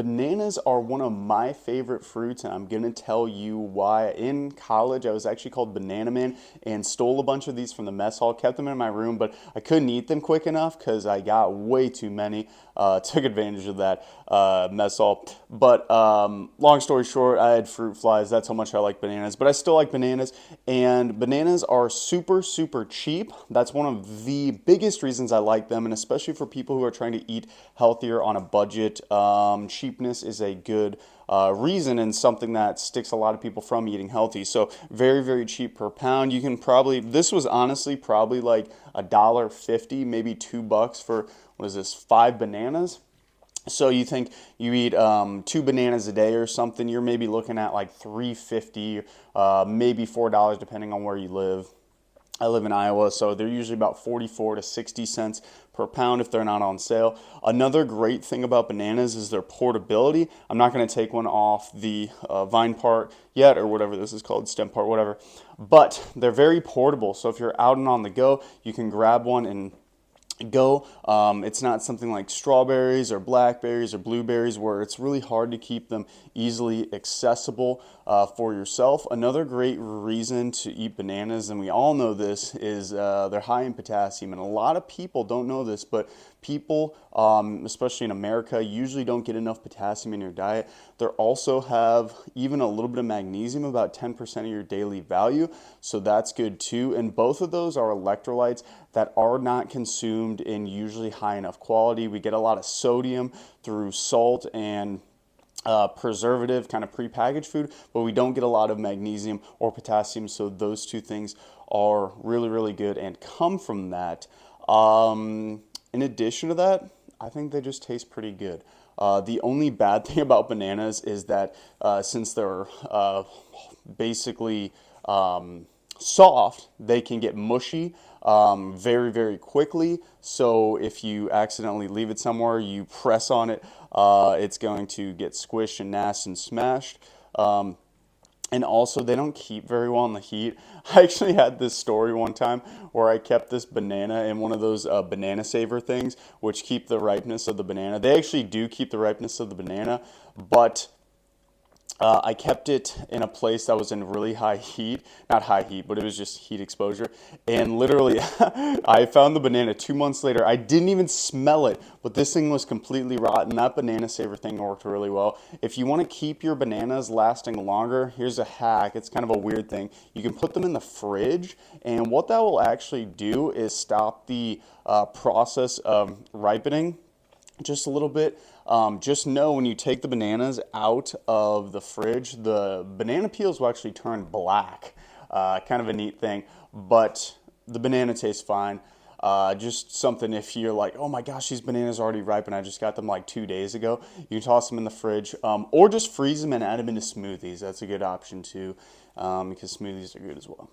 Bananas are one of my favorite fruits, and I'm gonna tell you why. In college, I was actually called Banana Man and stole a bunch of these from the mess hall, kept them in my room, but I couldn't eat them quick enough because I got way too many. Took advantage of that mess hall. But long story short, I had fruit flies. That's how much I like bananas. But I still like bananas, and bananas are super, super cheap. That's one of the biggest reasons I like them, and especially for people who are trying to eat healthier on a budget. Cheapness is a good reason and something that sticks a lot of people from eating healthy. So very, very cheap per pound. You can probably, this was honestly probably like $1.50, maybe $2 for, what is this, 5 bananas? So you think you eat 2 bananas a day or something, you're maybe looking at like 3.50, maybe $4 depending on where you live. I live in Iowa, so they're usually about 44 to 60 cents per pound if they're not on sale. Another great thing about bananas is their portability. I'm not going to take one off the vine part yet, or whatever this is called, stem part, whatever. But they're very portable, so if you're out and on the go, you can grab one and go. It's not something like strawberries or blackberries or blueberries where it's really hard to keep them easily accessible for yourself. Another great reason to eat bananas, and we all know this, is they're high in potassium. And a lot of people don't know this, but people, especially in America, usually don't get enough potassium in your diet. They also have even a little bit of magnesium, about 10% of your daily value, so that's good too. And both of those are electrolytes that are not consumed in usually high enough quality. We get a lot of sodium through salt and preservative kind of prepackaged food, but we don't get a lot of magnesium or potassium, so those two things are really, really good and come from that. In addition to that, I think they just taste pretty good. The only bad thing about bananas is that since they're basically soft, they can get mushy very, very quickly. So if you accidentally leave it somewhere, you press on it, it's going to get squished and gnashed and smashed. And also, they don't keep very well in the heat. I actually had this story one time where I kept this banana in one of those banana saver things, which keep the ripeness of the banana. They actually do keep the ripeness of the banana, but I kept it in a place that was in really high heat, not high heat, but it was just heat exposure. And literally, I found the banana 2 months later. I didn't even smell it, but this thing was completely rotten. That banana saver thing worked really well. If you want to keep your bananas lasting longer, here's a hack. It's kind of a weird thing. You can put them in the fridge, and what that will actually do is stop the process of ripening just a little bit. Just know when you take the bananas out of the fridge, the banana peels will actually turn black. Kind of a neat thing, but the banana tastes fine. Just something if you're like, oh my gosh, these bananas are already ripe and I just got them like 2 days ago. You can toss them in the fridge, or just freeze them and add them into smoothies. That's a good option too, because smoothies are good as well.